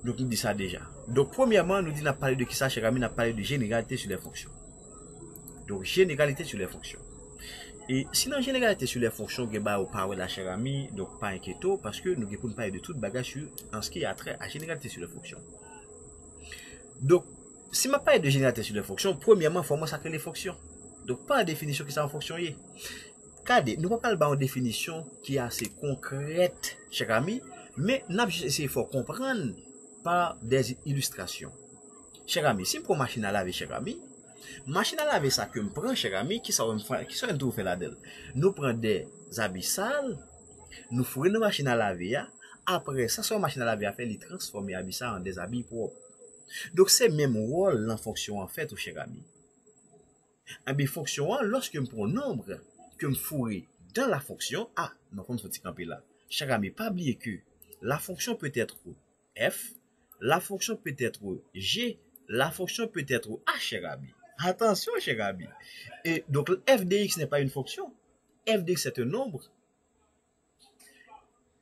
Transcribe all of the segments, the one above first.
Donc, nous dit ça déjà. Donc, premièrement, nous dit, n'a parlé de qui ça, cher ami, n'a parlé de généralité sur les fonctions. Donc, généralité sur les fonctions. Et sinon, généralité sur les fonctions, au parole la cher ami, donc pas inquiéto, parce que nous pouvons parler de toute bagage en ce qui a trait à généralité sur les fonctions. Donc, si je parle de généralité sur les fonctions, premièrement, il faut sacrer les fonctions. Donc, pas la définition qui est en fonction. Kade, nous ne parlons pas en définition qui est assez concrète, cher ami, mais nous avons essayé de comprendre par des illustrations. Cher ami, si je prends machine à laver, cher ami, machine à laver ça que je prends, cher ami, qui sont tout fait là-dedans. Nous prenons des habits sales, nous fourrons nos machines à laver, après ça, sur machine à laver à faire, les transformer habits sales en des habits propres. Donc, c'est même rôle en fonction en fait, cher ami. En bien, fonction, lorsque je prends nombre, que me fourrer dans la fonction, non, comme faut camper là. Cher ami, pas oublier que la fonction peut être f, la fonction peut être g, la fonction peut être h, cher ami. Attention, cher ami. Et donc, f de x n'est pas une fonction. F de x c'est un nombre.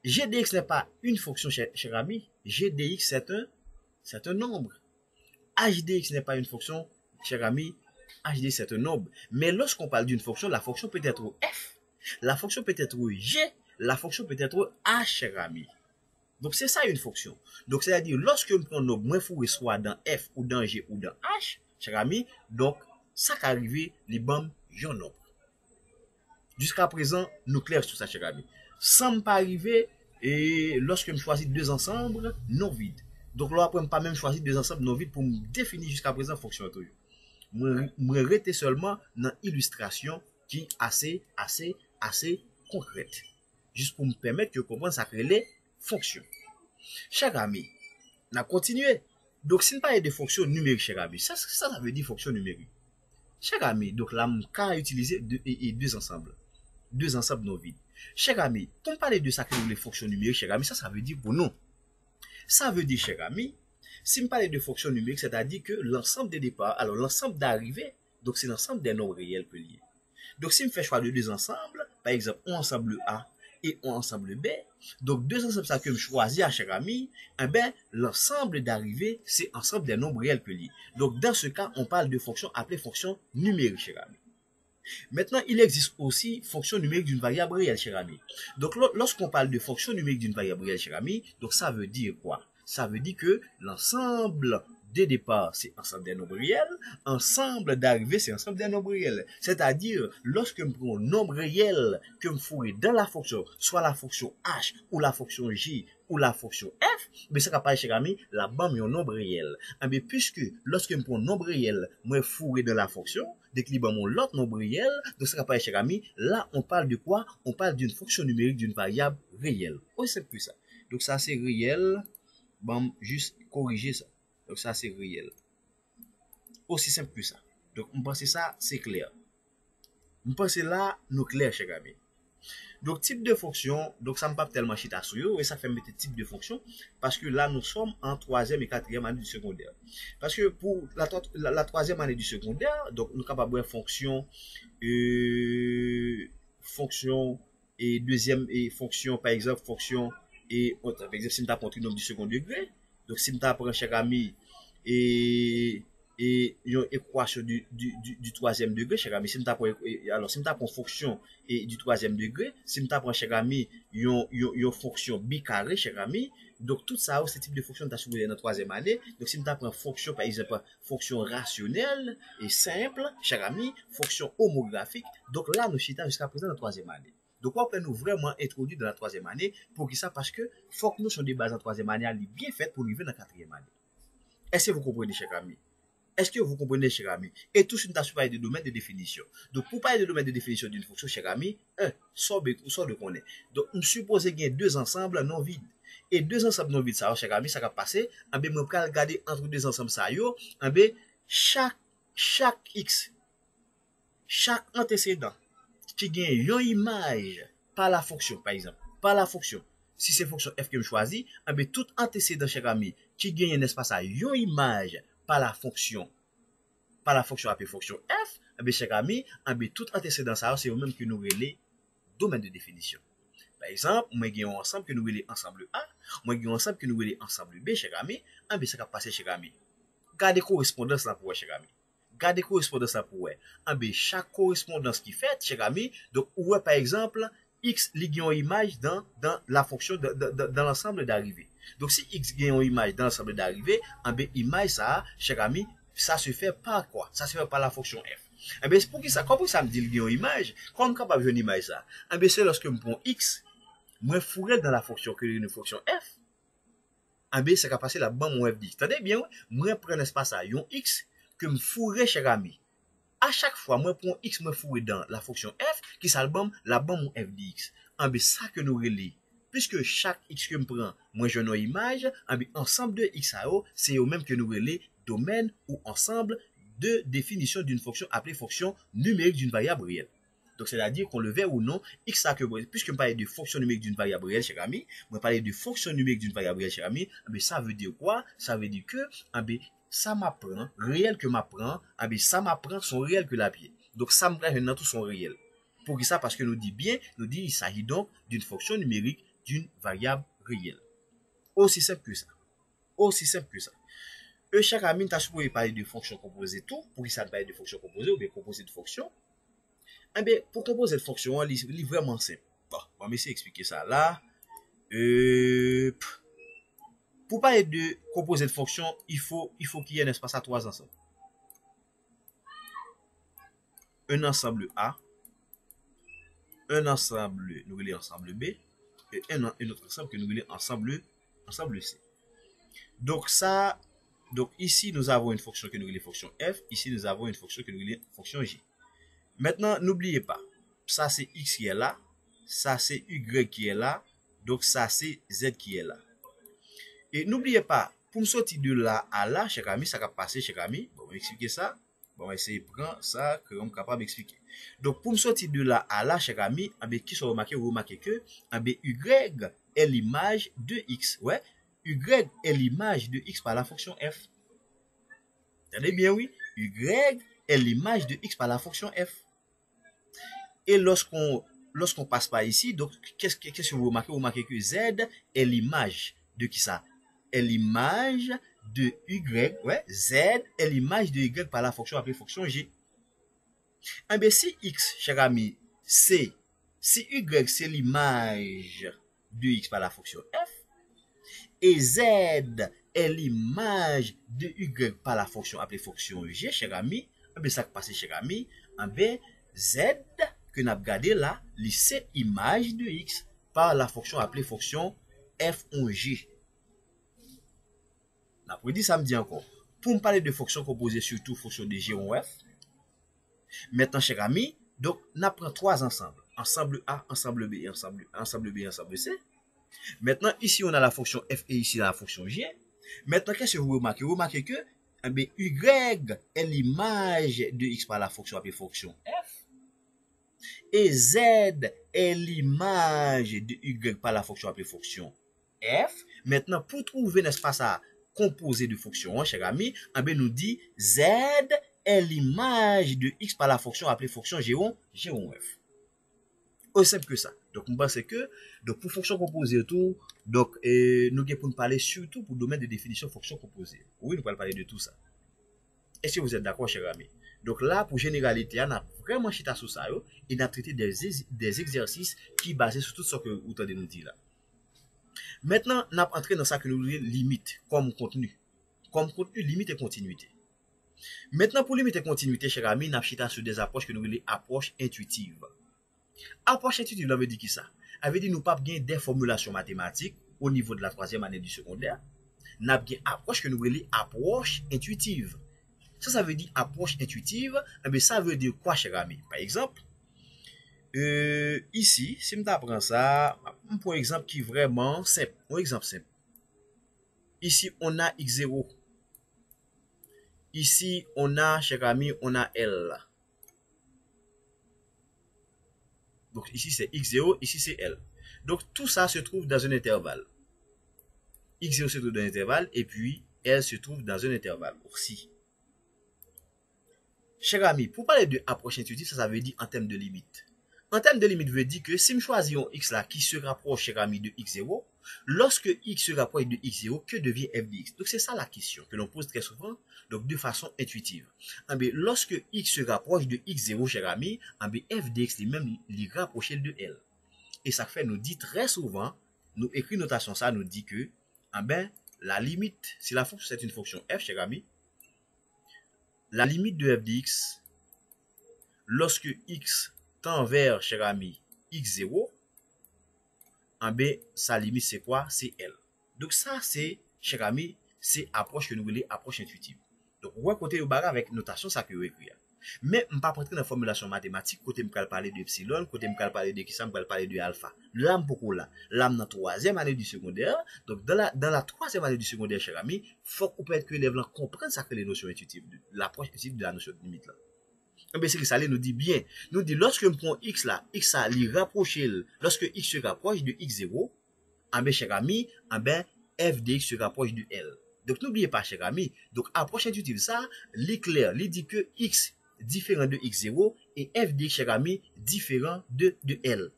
G de x n'est pas une fonction, cher ami. G de x c'est un nombre. H de x n'est pas une fonction, cher ami. H de x c'est un nombre. Mais lorsqu'on parle d'une fonction, la fonction peut être f, la fonction peut être g, la fonction peut être h, cher ami. Donc, c'est ça une fonction. Donc, c'est-à-dire, lorsque je prends un nombre, moi, il soit dans f, ou dans g, ou dans h, cher ami, donc, ça qui arrive, les bombes, un nombre. Jusqu'à présent, nous clairs sur ça, cher ami. Ça ne pas arriver, et lorsque je choisis deux ensembles, non vide. Donc, là, après, je ne pas même choisir deux ensembles non vide pour me définir jusqu'à présent fonction toujours. Je rester seulement dans l'illustration qui est assez concrète. Juste pour me permettre de comprendre ça que les fonctions. Cher ami, on a continué. Donc, si on parle de fonctions numériques, cher ami, ça veut dire fonction numérique. Cher ami, donc là, on a utilisé deux ensembles. Deux ensembles non vides. Cher ami, quand on parle de ça que les fonctions numériques, cher ami, ça veut dire pour nous. Ça veut dire, cher ami, si on parle de fonctions numériques, c'est-à-dire que l'ensemble des départs, alors l'ensemble d'arrivée, donc c'est l'ensemble des nombres réels que liés. Donc, si on fait choix de deux ensembles, par exemple, un ensemble A et un ensemble B, donc deux ensembles ça que je choisis, cher ami, l'ensemble d'arrivée, c'est ensemble des nombres réels que liés. Donc, dans ce cas, on parle de fonctions appelées fonctions numériques, cher ami. Maintenant, il existe aussi fonction numérique d'une variable réelle, cher ami. Donc, lorsqu'on parle de fonction numérique d'une variable réelle, cher ami, donc ça veut dire quoi? Ça veut dire que l'ensemble des départs, c'est ensemble des nombres réels, ensemble d'arrivée, c'est ensemble des nombres réels. C'est-à-dire, lorsque je prends un nombre réel que je fourre dans la fonction, soit la fonction h, ou la fonction j, ou la fonction f, mais ça apparaît, cher ami, la bande est un nombre réel. Mais puisque, lorsque je prends un nombre réel, moi fourré dans la fonction, d'équilibre mon l'autre nombre réel, donc ça apparaît, cher ami, là, on parle de quoi? On parle d'une fonction numérique d'une variable réelle. Aussi simple que ça. Donc ça, c'est réel. Bon, juste corriger ça. Donc ça, c'est réel. Aussi simple que ça. Donc, on pense ça, c'est clair. On pense là, nous clair, cher ami. Donc, type de fonction, donc ça ne pas tellement chita sur yo, et ça fait mettre type de fonction, parce que là, nous sommes en troisième et quatrième année du secondaire. Parce que pour la troisième année du secondaire, donc, nous sommes capables de fonction, fonction, et deuxième, et fonction, par exemple, fonction, et autre. Par exemple, si nous avons un trinombre du second degré, donc si nous avons, cher ami, et une équation du troisième degré, cher ami, si nous avons, alors si nous avons une fonction et du troisième degré, si nous avons, cher ami, une fonction bicarré, cher ami, donc tout ça, ce type de fonction nous avons dans la troisième année. Donc si nous avons une fonction, par exemple, fonction rationnelle et simple, cher ami, fonction homographique, donc là, nous chita jusqu'à présent dans la troisième année. Donc, on peut nous vraiment introduire dans la troisième année pour qui ça? Parce que faut que nous soyons des bases en troisième année bien faites pour arriver dans la quatrième année. Est-ce que vous comprenez, cher ami? Est-ce que vous comprenez, cher ami? Et tout ce qui nous parlé de domaine de définition. Donc, pour parler de domaine de définition d'une fonction, cher ami, sort de connaître. Donc, on suppose qu'il y a deux ensembles non vides. Et deux ensembles non vides, ça, cher ami, ça va passer. En bien, on peut regarder entre deux ensembles, ça, en bien, chaque x, chaque antécédent, qui gagne une image par la fonction, par exemple, par la fonction. Si c'est fonction f que je choisis, tout antécédent, cher ami, qui gagne un espace à une image par la fonction appelée fonction f, cher ami, tout antécédent, ça, c'est au même que nous relais domaine de définition. Par exemple, moi j'ai un ensemble que nous voulons ensemble A, moi j'ai un ensemble que nous voulons ensemble B, cher ami, en B ça va passer cher ami. Gardez correspondance là pour cher ami. Gardez correspondance là pour en B chaque correspondance qui fait cher ami, donc ouais par exemple x ligue une image dans la fonction dans l'ensemble d'arrivée. Donc si x gagne une image dans l'ensemble d'arrivée, en B image ça, cher ami, ça se fait par quoi? Ça se fait par la fonction f. Eh bien, c'est pour qui ça? Comment ça me dit une image? Comment capable de une image ça? Eh bien, c'est lorsque je prends x, moi fourré dans la fonction que une fonction f. Eh bien, c'est qu'à passer la bande mon f dit. Attendez bien, moi prends espace à un x que me fourré cher ami. À chaque fois, moi prends x me fourré dans la fonction f qui s'album la bande mon f dx. Eh bien, ça que nous relais. Puisque chaque x que me prend, moi je une image, eh bien, ensemble de x à o, c'est au même que nous relais domaine ou ensemble de définition d'une fonction appelée fonction numérique d'une variable réelle. Donc, c'est-à-dire qu'on le veut ou non, x a que, puisque je parle de fonction numérique d'une variable réelle, cher ami, je parle de fonction numérique d'une variable réelle, cher ami, mais ça veut dire quoi? Ça veut dire que, ça m'apprend, réel que m'apprend, ça m'apprend son réel que la pied. Donc, ça me prend tout son réel. Pour ça, parce que nous dit bien, nous dit, il s'agit donc d'une fonction numérique d'une variable réelle. Aussi simple que ça. Aussi simple que ça. Chaque ami, tu as supposé parler de fonctions composées tout. Pour qu'il s'agisse de fonctions composées ou bien composées de fonctions. Eh bien, pour composer de fonctions, il est vraiment simple. Bon, on va essayer d'expliquer ça là. Pour parler de composer de fonctions, il faut qu'il y ait un espace à trois ensembles. Un ensemble A, un ensemble, nous voulons ensemble B, et un autre ensemble que nous voulons ensemble C. Donc ça, donc ici nous avons une fonction que nous voulons fonction f, ici nous avons une fonction que nous voulons fonction j. Maintenant, n'oubliez pas, ça c'est x qui est là, ça c'est y qui est là, donc ça c'est z qui est là. Et n'oubliez pas, pour me sortir de là à là, cher ami, ça va passer, cher ami. Bon, on va expliquer ça. Bon, on va essayer de prendre ça que on est capable d'expliquer. Donc, pour me sortir de là à là, cher ami, qui sont remarqués, vous remarquez que y est l'image de x. Ouais, y est l'image de x par la fonction f. Attendez bien, oui. Y est l'image de x par la fonction f. Et lorsqu'on passe par ici, donc, qu'est-ce que vous remarquez? Vous remarquez que z est l'image de qui ça? Est l'image de y, ouais, z est l'image de y par la fonction appelée fonction g. Eh bien, si x, cher ami, si y c'est l'image de x par la fonction f, et z est l'image de y par la fonction appelée fonction g, cher ami, eh bien, ça passe, cher ami, eh bien, z que nous avons gardé là, c'est image de x par la fonction appelée fonction f1g. Après dit ça me dit encore. Pour me parler de fonctions composées surtout fonction de g en f. Maintenant, cher ami, donc on apprend trois ensembles. Ensemble A, ensemble B, ensemble B, ensemble C. Maintenant, ici on a la fonction f et ici la fonction g. Maintenant, qu'est-ce que vous remarquez? Vous remarquez que y est l'image de x par la fonction appelée fonction f. Et z est l'image de y par la fonction appelée fonction f. Maintenant, pour trouver un espace à composé de fonctions, cher ami, nous dit z est l'image de x par la fonction appelée fonction g1 f. Aussi simple que ça. Donc, on pense que donc, pour fonction composée, tout, donc, nous allons parler surtout pour le domaine de définition fonction composée. Oui, nous allons parler de tout ça. Est-ce que vous êtes d'accord, cher ami? Donc là, pour généralité, on a vraiment chita sur ça, et on a traité des exercices qui basés sur tout ce que vous avez nous dit là. Maintenant, on a entré dans ça que nous voulons limite comme contenu. Comme contenu, limite et continuité. Maintenant, pour limite et continuité, cher ami, on a chita sur des approches que nous voulons approche intuitive. Approche intuitive, ça veut dire qui ça? Ça veut dire nous pas bien des formulations mathématiques au niveau de la troisième année du secondaire. Nous avons bien approche que nous voulons approche intuitive. Ça veut dire approche intuitive. Ça veut dire quoi, cher ami? Par exemple, ici, si je apprends ça, pour exemple qui est vraiment simple. Un exemple simple. Ici, on a x0. Ici, on a, cher ami, on a L. Donc, ici, c'est x0, ici, c'est L. Donc, tout ça se trouve dans un intervalle. X0 se trouve dans un intervalle, et puis L se trouve dans un intervalle aussi. Cher ami, pour parler de approche intuitive, ça veut dire en termes de limite. En termes de limite, veut dire que si je choisis un x là qui se rapproche, cher ami, de x0, lorsque x se rapproche de x0, que devient f de x? Donc c'est ça la question que l'on pose très souvent, donc de façon intuitive. Lorsque x se rapproche de x0, cher ami, f de x lui-même lui rapproche de L. Et ça fait nous dit très souvent, nous écrit notation ça, nous dit que la limite, si la fonction c'est une fonction f, cher ami, la limite de f de x, lorsque x tend vers, cher ami, x0, sa limite c'est quoi? C'est L. Donc ça c'est, cher ami, c'est approche que nous voulons, approche intuitive. Donc on va côté au barre avec notation ça que vous écrire. Mais on ne pas rentrer dans la formulation mathématique, côté on va parler de epsilon, côté on va parler de qui ça, on va parler de alpha. Là pourquoi là? Là dans la troisième année du secondaire. Donc dans la troisième année du secondaire, cher ami, faut qu'on peut être que l'élève comprenne ça que les notions intuitives, l'approche intuitive de la notion de limite là. C'est que ça nous dit bien. Nous dit lorsque on prend x là, x ça lui rapproche, lorsque x se rapproche de x0, cher ami, f de x se rapproche de L. Donc n'oubliez pas, cher ami. Donc approche intuitive ça, l'éclair, il dit que x différent de x0 et f de x, cher ami, différent de L.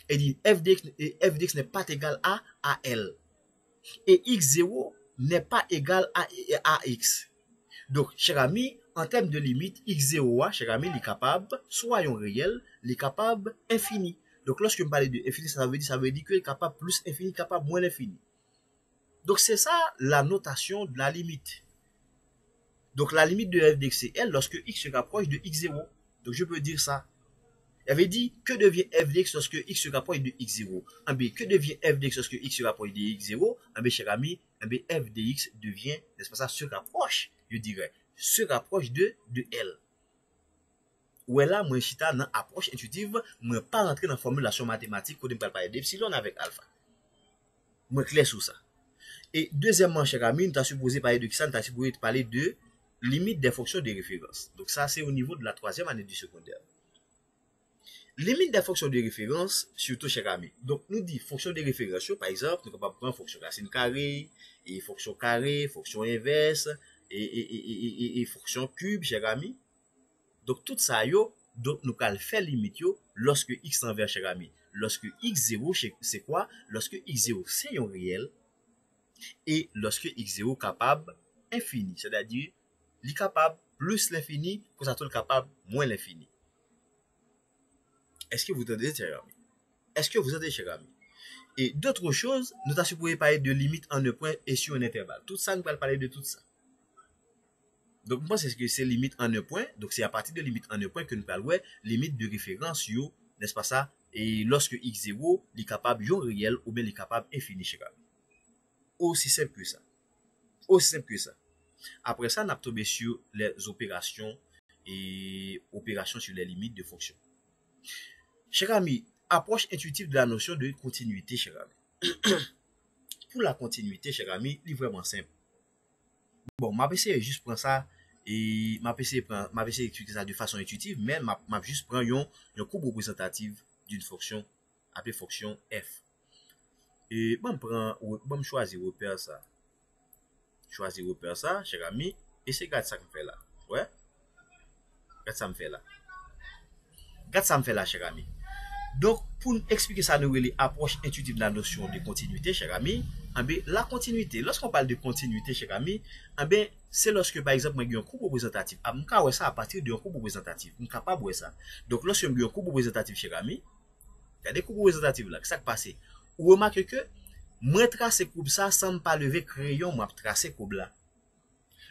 Et dit f de x n'est pas égal à L. Et x0 n'est pas égal à x. Donc, cher ami, en termes de limite, x0, cher ami, il est capable, soyons réels, il est capable infini. Donc, lorsque je parle de infini, ça veut dire qu'il est capable plus infini, capable moins infini. Donc, c'est ça la notation de la limite. Donc, la limite de f de x c'est L lorsque x se rapproche de x0. Donc, je peux dire ça. Il avait dit, que devient f de x lorsque x se rapproche de x0? Que devient f de x lorsque x se rapproche de x0? Cher ami, f de x devient, n'est-ce pas ça, se rapproche, je dirais, se rapproche de L. Ou là, moi, chita dans approche intuitive, moi, pas rentrer dans la formulation mathématique, quand on parle parler d'epsilon avec alpha. Moi, clair sur ça. Et deuxièmement, cher ami, nous avons supposé parler de qui ça? Nous avons supposé parler de limite des fonctions de référence. Donc, ça, c'est au niveau de la troisième année du secondaire. Limite des fonctions de référence, surtout, cher ami. Donc, nous dit fonction de référence, par exemple, nous pouvons prendre fonction racine carrée, et fonction carrée, fonction inverse, et fonction cube, cher ami. Donc, tout ça, donc, nous allons faire limite, lorsque x tend vers, cher ami. Lorsque x0, c'est quoi? Lorsque x0, c'est un réel, et lorsque x0 capable infini, c'est-à-dire, il capable plus l'infini, que ça tout capable moins l'infini. Est-ce que vous entendez, cher ami? Est-ce que vous entendez, cher ami? Et d'autres choses, nous avons supposé parler de limite en un point et sur un intervalle. Tout ça, nous allons parler de tout ça. Donc, moi, c'est ce que c'est limite en un point. Donc, c'est à partir de limite en un point que nous parlons, limite de référence, n'est-ce pas ça? Et lorsque x0 est capable d'un réel ou bien est capable infini, cher ami. Aussi simple que ça. Aussi simple que ça. Après ça, nous avons tombé sur les opérations et opérations sur les limites de fonction. Cher ami, approche intuitive de la notion de continuité, cher ami. Pour la continuité, cher ami, il est vraiment simple. Bon, ma PC juste prend ça et ma PC explique ça de façon intuitive, mais ma juste prend une courbe représentative d'une fonction appelée fonction f. Et bon, me choisir repère ça. Choisir repère ça, cher ami, et c'est regarde ça que me fait là. Ouais? Regarde ça me fait là. Regarde ça me fait là, cher ami. Donc, pour expliquer ça, nous avons l'approche intuitive de la notion de continuité, cher ami. La continuité, lorsqu'on parle de continuité, cher ami, c'est lorsque, par exemple, il y a un courbe représentatif. Je vais ça à partir d'un courbe représentatif. Je suis capable de voir ça. Donc, lorsque il y a un courbe représentatif, cher ami, il y a des courbes représentatives là. Qu'est-ce qui passe? Vous remarquez que, moi, tracer courbe ça sans ne pas lever crayon, moi, tracer courbe là.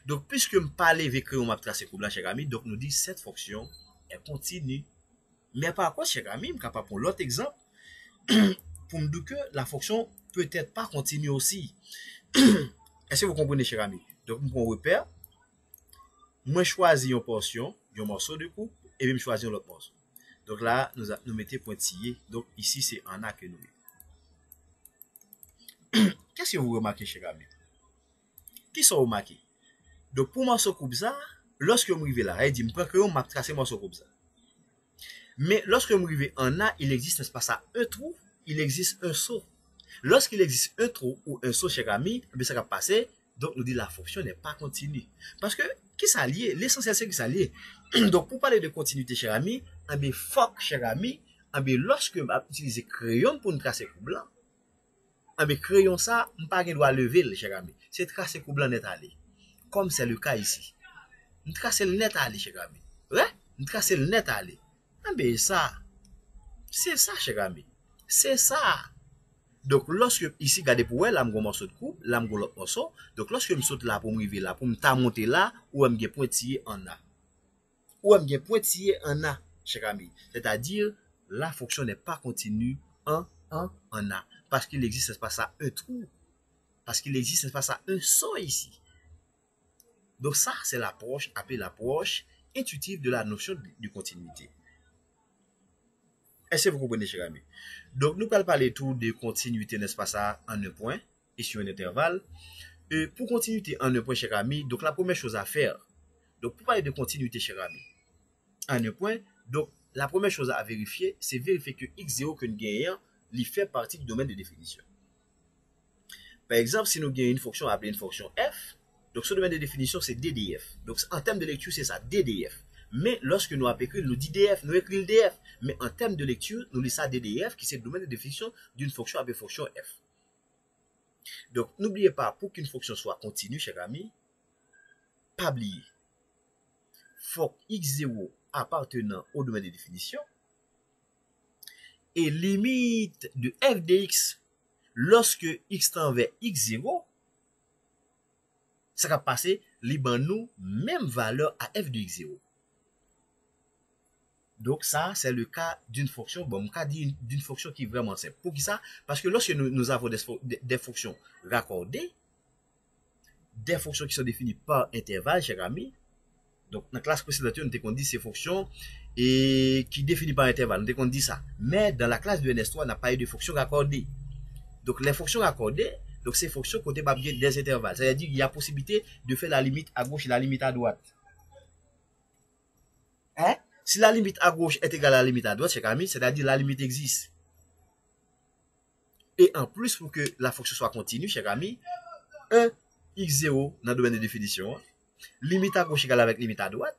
Donc, puisque je ne pas lever crayon, moi, tracer courbe là, cher ami, donc, nous dit cette fonction est continue. Mais par contre, cher ami, je suis capable de prendre l'autre exemple pour me dire que la fonction peut-être pas continue aussi. Est-ce que vous comprenez, cher ami? Donc, je prends repère. Moi, je choisis une portion, un morceau de coupe, et puis je choisis l'autre morceau. Donc là, nous mettons pointillé. Donc ici, c'est en A que nous mettons. Qu'est-ce que vous remarquez, cher ami? Qui sont remarqués? Donc, pour morceau coupe ça, lorsque je m'arrive là, il dit, je prends que je m'a tracé morceau coupe ça. Mais lorsque je m'arrive en A, il existe, n'est-ce pas ça, un trou, il existe un saut. Lorsqu'il existe un trou ou un saut, cher ami, ça va passer. Donc, nous dit la fonction n'est pas continue. Parce que, qui s'allie? L'essentiel, c'est qui s'allie. Donc, pour parler de continuité, cher ami, fuck, cher ami, bien, lorsque m'a utilisé crayon pour nous tracer coup blanc, bien, crayon ça, m'pas gen doit lever, cher ami. C'est tracer coup blanc net aller. Comme c'est le cas ici. Nous tracer le net aller, cher ami. Ouais? Nous tracer le net aller. Bien, ça, c'est ça, cher ami. C'est ça. Donc, lorsque, ici, regardez pour elle, là, m'gon morceau de coupe, là, m'gon l'autre morceau. Donc, lorsque je saute là pour m'arriver là, pour me monter là, ou m'gen pointillé en A. Ou m'gen pointillé en A, cher ami. C'est-à-dire, la fonction n'est pas continue en A. Parce qu'il existe espace à un trou. Parce qu'il existe espace à un son ici. Donc, ça, c'est l'approche, appelée l'approche intuitive de la notion de continuité. Est-ce que vous comprenez, cher ami? Donc, nous allons parler tout de continuité, n'est-ce pas ça, en un point et sur un intervalle. Pour continuité en un point, cher ami, donc la première chose à faire, donc pour parler de continuité, cher ami, en un point, donc la première chose à vérifier, c'est vérifier que x0 que nous gagnons, il fait partie du domaine de définition. Par exemple, si nous gagnons une fonction appelée une fonction f, donc ce domaine de définition, c'est ddf. Donc, en termes de lecture, c'est ça, ddf. Mais lorsque nous appelons écrit, nous dit df, nous écrivons le df. Mais en termes de lecture, nous lisons ça ddf, qui c'est le domaine de définition d'une fonction appelée fonction f. Donc, n'oubliez pas, pour qu'une fonction soit continue, cher ami, pas oublier. Faut que x0 appartenant au domaine de définition et limite de f de x lorsque x tend vers x0, ça va passer liban nous même valeur à f de x0. Donc ça, c'est le cas d'une fonction, bon, cas d'une fonction qui est vraiment simple. Pour qui ça? Parce que lorsque nous avons des fonctions raccordées, des fonctions qui sont définies par intervalle, cher ami, donc dans la classe précédente, on dit ces fonctions et qui définissent par intervalle, on dit ça. Mais dans la classe de NS3, on n'a pas eu de fonctions raccordées. Donc les fonctions raccordées, donc ces fonctions côté des intervalles. C'est-à-dire qu'il y a possibilité de faire la limite à gauche et la limite à droite. Hein? Si la limite à gauche est égale à la limite à droite, c'est-à-dire la limite existe. Et en plus, pour que la fonction soit continue, cher ami, 1 x0 dans le domaine de définition, limite à gauche égale avec limite à droite,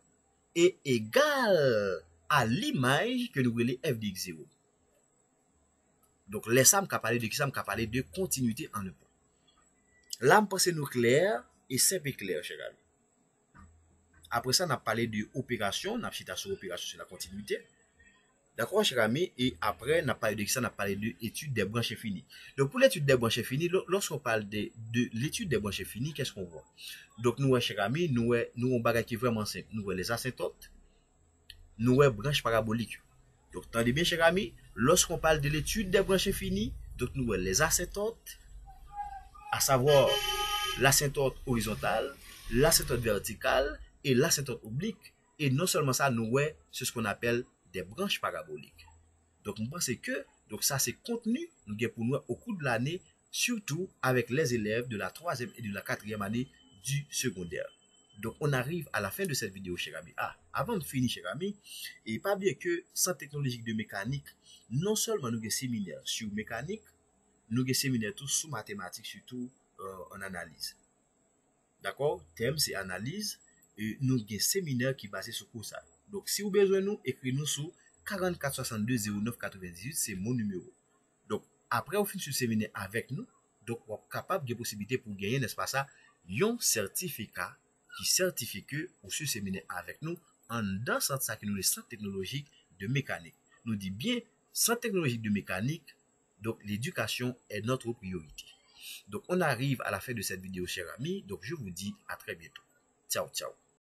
est égal à l'image que nous voulons f de x0. Donc, les SAM qu'a parlé de qui ça qu'a parlé de continuité en un point. Là, je pense nous clair et simple et clair, cher ami. Après ça, on a parlé de opération, on a cité sur opération sur la continuité. D'accord, cher ami? Et après, on a parlé de ça, on a parlé de l'étude des branches infinies. Donc, pour l'étude des branches infinies, lorsqu'on parle de l'étude des branches infinies, qu'est-ce qu'on voit? Donc, nous, cher ami, nous, on bagage qui est vraiment simple. Nous, les asymptotes, nous, branches paraboliques. Donc, attendez bien, cher ami, lorsqu'on parle de l'étude des branches infinies, donc, nous, les asymptotes, à savoir l'asymptote horizontale, l'asymptote verticale, et l'asymptote oblique, et non seulement ça, nous c'est ce qu'on appelle des branches paraboliques. Donc, on pense que donc ça c'est contenu nous pour nous au cours de l'année, surtout avec les élèves de la 3e et de la 4e année du secondaire. Donc, on arrive à la fin de cette vidéo, cher ami. Avant de finir, cher ami, et pas bien que Centre technologique de mécanique, non seulement nous avons séminaire sur mécanique, nous avons séminaire tout sur mathématiques, surtout en analyse. D'accord? Thème, c'est analyse. Et nous avons un séminaire qui est basé sur ça. Donc, si vous avez besoin de nous, écrivez-nous sur 44 62 09 98, c'est mon numéro. Donc, après, vous finissez le séminaire avec nous, donc, vous êtes capable de possibilité pour gagner, n'est-ce pas ça, un certificat qui certifie que vous suivez le séminaire avec nous en dans ça qui nous le centre technologique de mécanique. Nous dit bien, centre technologique de mécanique, donc l'éducation est notre priorité. Donc, on arrive à la fin de cette vidéo, chers amis. Donc, je vous dis à très bientôt. Ciao, ciao.